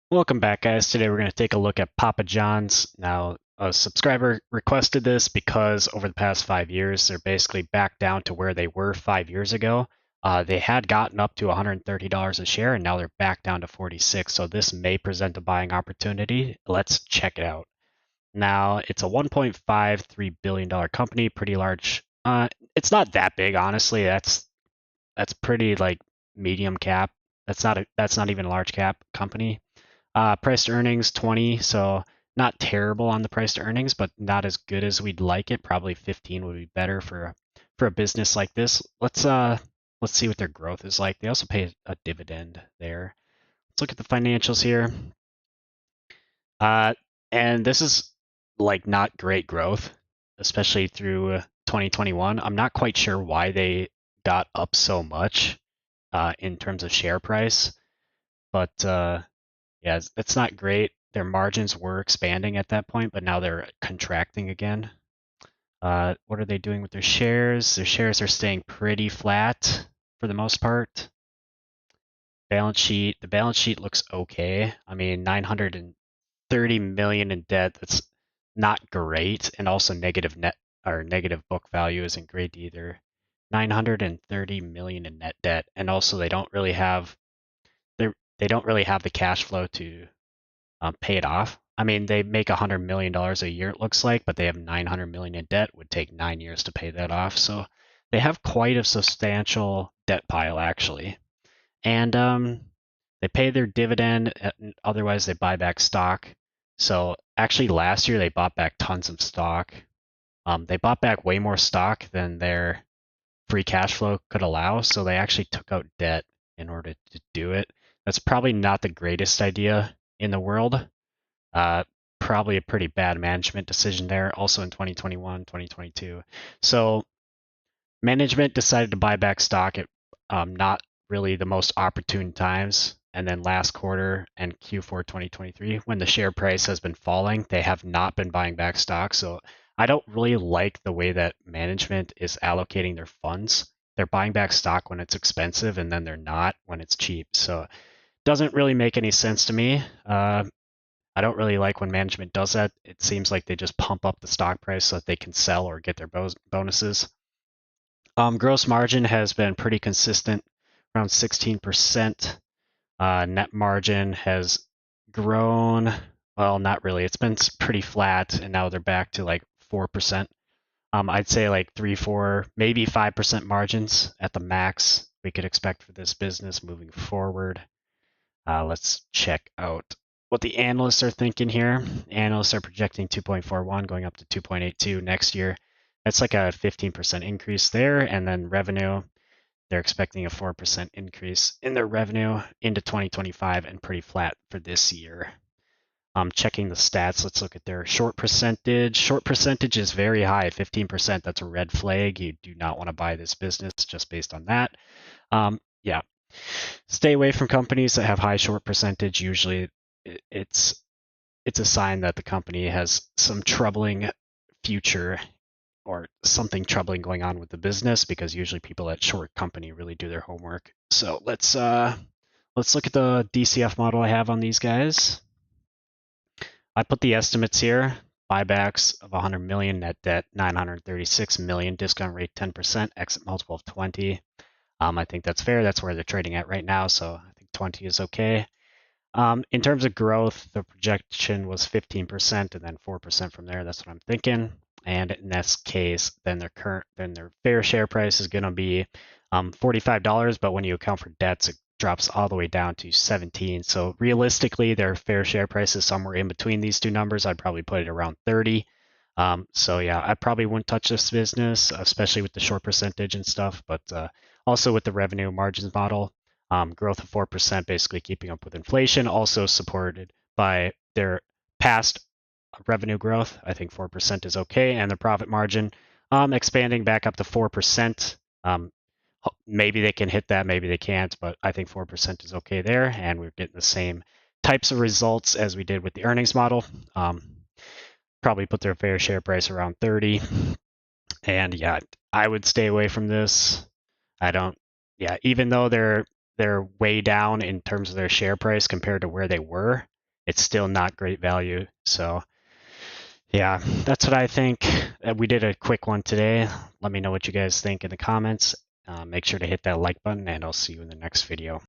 Welcome back, guys. Today we're going to take a look at Papa John's. Now, a subscriber requested this because over the past 5 years, they're basically back down to where they were 5 years ago. They had gotten up to $130 a share, and now they're back down to 46. So this may present a buying opportunity. Let's check it out. Now, it's a $1.53 billion company, pretty large. It's not that big, honestly. That's pretty like medium cap. That's not even a large cap company. Price to earnings 20, so not terrible on the price to earnings, but not as good as we'd like it. Probably 15 would be better for a business like this. Let's see what their growth is like. They also pay a dividend there. Let's look at the financials here. Uh, and this is like not great growth, especially through 2021. I'm not quite sure why they got up so much in terms of share price, but yeah, it's not great. Their margins were expanding at that point, but now they're contracting again. What are they doing with their shares? Their shares are staying pretty flat for the most part. The balance sheet looks okay. I mean, 930 million in debt. That's not great, and also negative net or negative book value isn't great either. 930 million in net debt, and also they don't really have the cash flow to pay it off. I mean, they make $100 million a year, it looks like, but they have 900 million in debt. Would take 9 years to pay that off. So they have quite a substantial debt pile, actually. And they pay their dividend. Otherwise, they buy back stock. So actually, last year they bought back tons of stock. They bought back way more stock than their free cash flow could allow. So they actually took out debt in order to do it. That's probably not the greatest idea in the world. Uh, Probably a pretty bad management decision there, also in 2021, 2022. So management decided to buy back stock at not really the most opportune times. And then last quarter and Q4 2023, when the share price has been falling, they have not been buying back stock. So I don't really like the way that management is allocating their funds. They're buying back stock when it's expensive, and then they're not when it's cheap. So it doesn't really make any sense to me. I don't really like when management does that. It seems like they just pump up the stock price so that they can sell or get their bonuses. Gross margin has been pretty consistent, around 16%. Net margin has grown. Well, not really. It's been pretty flat, and now they're back to like 4%. I'd say like 3, 4, maybe 5% margins at the max we could expect for this business moving forward. Let's check out what the analysts are thinking here. Analysts are projecting 2.41 going up to 2.82 next year. That's like a 15% increase there. And then revenue, they're expecting a 4% increase in their revenue into 2025 and pretty flat for this year. Checking the stats, let's look at their short percentage. Short percentage is very high, 15%. That's a red flag. You do not want to buy this business just based on that. Yeah, stay away from companies that have high short percentage. Usually it's a sign that the company has some troubling future or something troubling going on with the business, because usually people at short company really do their homework. So let's look at the DCF model I have on these guys. I put the estimates here. Buybacks of 100 million, net debt 936 million, discount rate 10%, exit multiple of 20. I think that's fair. That's where they're trading at right now, so I think 20 is okay. In terms of growth, the projection was 15% and then 4% from there. That's what I'm thinking. And in this case, then their fair share price is going to be $45, but when you account for debts, it drops all the way down to 17. So realistically, their fair share price is somewhere in between these two numbers. I'd probably put it around 30. So yeah, I probably wouldn't touch this business, especially with the short percentage and stuff, but also with the revenue margins model. Growth of 4%, basically keeping up with inflation, also supported by their past revenue growth. I think 4% is okay, and the profit margin expanding back up to 4%. Maybe they can hit that, maybe they can't, but I think 4% is okay there, and we're getting the same types of results as we did with the earnings model. Probably put their fair share price around 30, and yeah, I would stay away from this. I don't. Yeah, even though they're way down in terms of their share price compared to where they were, it's still not great value. So yeah, that's what I think. We did a quick one today. Let me know what you guys think in the comments. Make sure to hit that like button, and I'll see you in the next video.